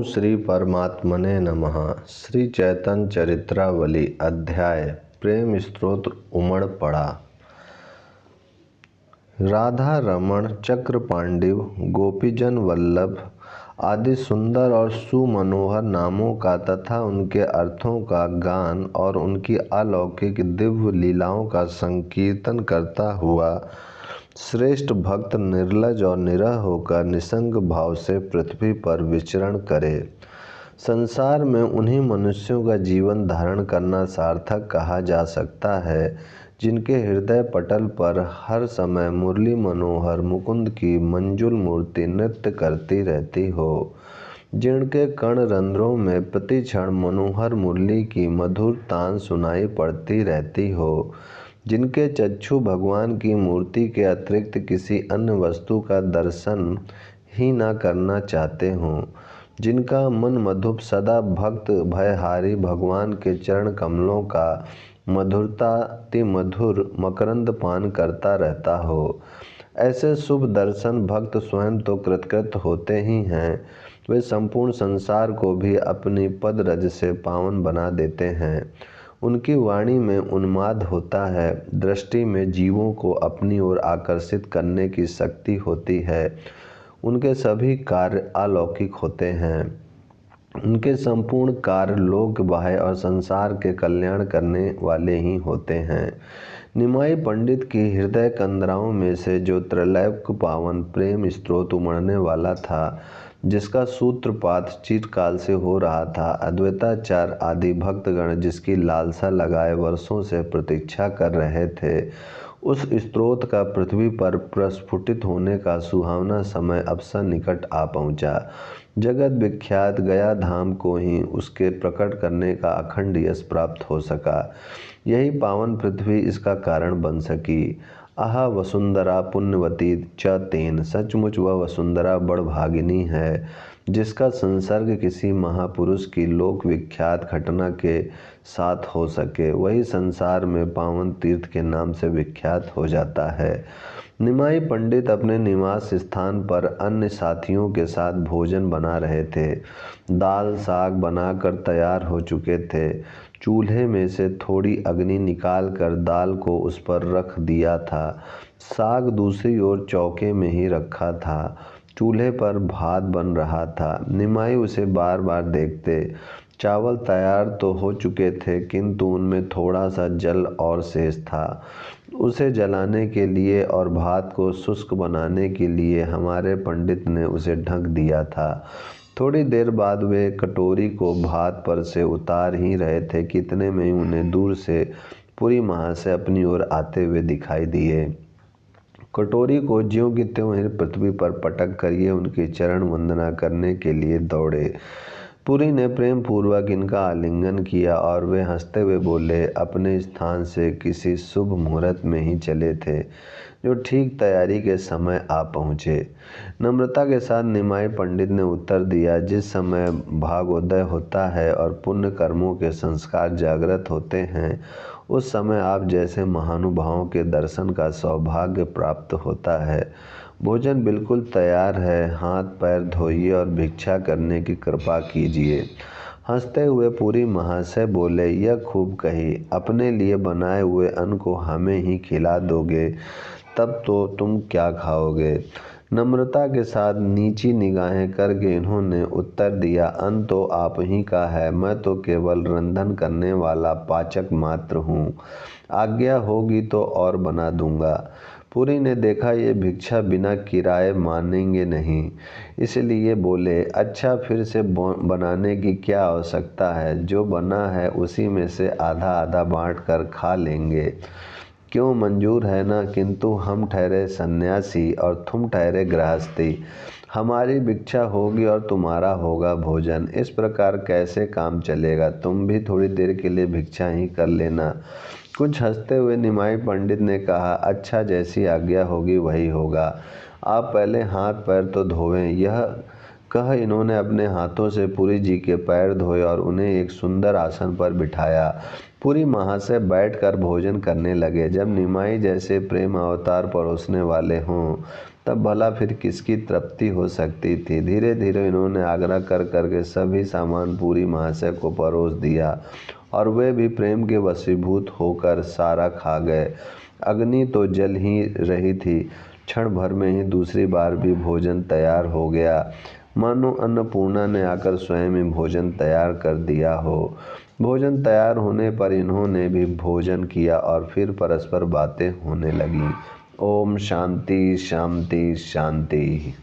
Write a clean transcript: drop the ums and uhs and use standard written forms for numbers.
श्री परमात्मने नमः। श्री चैतन्य चरित्रावली अध्याय प्रेम स्तोत्र उमड़ पड़ा। राधा रमण, चक्र पांडिव, गोपीजन वल्लभ आदि सुंदर और सुमनोहर नामों का तथा उनके अर्थों का गान और उनकी अलौकिक दिव्य लीलाओं का संकीर्तन करता हुआ श्रेष्ठ भक्त निर्लज और निरह होकर निसंग भाव से पृथ्वी पर विचरण करे। संसार में उन्हीं मनुष्यों का जीवन धारण करना सार्थक कहा जा सकता है जिनके हृदय पटल पर हर समय मुरली मनोहर मुकुंद की मंजुल मूर्ति नृत्य करती रहती हो, जिनके कर्ण रंध्रों में प्रति क्षण मनोहर मुरली की मधुर तान सुनाई पड़ती रहती हो, जिनके चक्षु भगवान की मूर्ति के अतिरिक्त किसी अन्य वस्तु का दर्शन ही न करना चाहते हों, जिनका मन मधुप सदा भक्त भयहारी भगवान के चरण कमलों का मधुरता मधुर मकरंद पान करता रहता हो। ऐसे शुभ दर्शन भक्त स्वयं तो कृतकृत होते ही हैं, वे संपूर्ण संसार को भी अपनी पद रज से पावन बना देते हैं। उनकी वाणी में उन्माद होता है, दृष्टि में जीवों को अपनी ओर आकर्षित करने की शक्ति होती है। उनके सभी कार्य अलौकिक होते हैं। उनके संपूर्ण कार्य लोक बाह्य और संसार के कल्याण करने वाले ही होते हैं। निमाई पंडित की हृदय कंदराओं में से जो त्रैलोक्य पावन प्रेम स्रोत उमड़ने वाला था, जिसका सूत्रपात चिरकाल से हो रहा था, अद्वैताचार्य आदि भक्तगण जिसकी लालसा लगाए वर्षों से प्रतीक्षा कर रहे थे, उस स्रोत का पृथ्वी पर प्रस्फुटित होने का सुहावना समय अवसर निकट आ पहुँचा। जगत विख्यात गया धाम को ही उसके प्रकट करने का अखंड यश प्राप्त हो सका। यही पावन पृथ्वी इसका कारण बन सकी। आहा वसुंधरा पुण्यवती च तेन, सचमुच वह वसुंधरा बड़ भागिनी है जिसका संसर्ग किसी महापुरुष की लोक विख्यात घटना के साथ हो सके, वही संसार में पावन तीर्थ के नाम से विख्यात हो जाता है। निमाई पंडित अपने निवास स्थान पर अन्य साथियों के साथ भोजन बना रहे थे। दाल साग बनाकर तैयार हो चुके थे। चूल्हे में से थोड़ी अग्नि निकालकर दाल को उस पर रख दिया था। साग दूसरी ओर चौके में ही रखा था। चूल्हे पर भात बन रहा था। निमाई उसे बार बार देखते। चावल तैयार तो हो चुके थे, किंतु उनमें थोड़ा सा जल और शेष था। उसे जलाने के लिए और भात को शुष्क बनाने के लिए हमारे पंडित ने उसे ढक दिया था। थोड़ी देर बाद वे कटोरी को भात पर से उतार ही रहे थे कि इतने में ही उन्हें दूर से पूरी महाशय अपनी ओर आते हुए दिखाई दिए। कटोरी को ज्यों की त्यों ही पृथ्वी पर पटक कर ये उनकी चरण वंदना करने के लिए दौड़े। पुरी ने प्रेम पूर्वक इनका आलिंगन किया और वे हंसते हुए बोले, अपने स्थान से किसी शुभ मुहूर्त में ही चले थे, जो ठीक तैयारी के समय आ पहुँचे। नम्रता के साथ निमाई पंडित ने उत्तर दिया, जिस समय भागोदय होता है और पुण्य कर्मों के संस्कार जागृत होते हैं, उस समय आप जैसे महानुभावों के दर्शन का सौभाग्य प्राप्त होता है। भोजन बिल्कुल तैयार है, हाथ पैर धोइए और भिक्षा करने की कृपा कीजिए। हंसते हुए पूरी महाशय बोले, यह खूब कही, अपने लिए बनाए हुए अन्न को हमें ही खिला दोगे तब तो तुम क्या खाओगे। नम्रता के साथ नीची निगाहें करके इन्होंने उत्तर दिया, अन्न तो आप ही का है, मैं तो केवल रंधन करने वाला पाचक मात्र हूँ। आज्ञा होगी तो और बना दूंगा। पुरी ने देखा ये भिक्षा बिना किराए मानेंगे नहीं, इसलिए बोले, अच्छा फिर से बनाने की क्या आवश्यकता है, जो बना है उसी में से आधा आधा बांट कर खा लेंगे। क्यों, मंजूर है ना। किंतु हम ठहरे सन्यासी और तुम ठहरे गृहस्थी। हमारी भिक्षा होगी और तुम्हारा होगा भोजन। इस प्रकार कैसे काम चलेगा। तुम भी थोड़ी देर के लिए भिक्षा ही कर लेना। कुछ हंसते हुए निमाई पंडित ने कहा, अच्छा जैसी आज्ञा होगी वही होगा। आप पहले हाथ पैर तो धोवें। यह कह इन्होंने अपने हाथों से पुरी जी के पैर धोए और उन्हें एक सुंदर आसन पर बिठाया। पुरी महाशय बैठकर भोजन करने लगे। जब निमाई जैसे प्रेम अवतार परोसने वाले हों तब भला फिर किसकी तृप्ति हो सकती थी। धीरे धीरे इन्होंने आग्रह कर करके सभी सामान पुरी महाशय को परोस दिया और वे भी प्रेम के वशीभूत होकर सारा खा गए। अग्नि तो जल ही रही थी, क्षण भर में ही दूसरी बार भी भोजन तैयार हो गया, मानो अन्नपूर्णा ने आकर स्वयं ही भोजन तैयार कर दिया हो। भोजन तैयार होने पर इन्होंने भी भोजन किया और फिर परस्पर बातें होने लगीं। ओम शांति शांति शांति।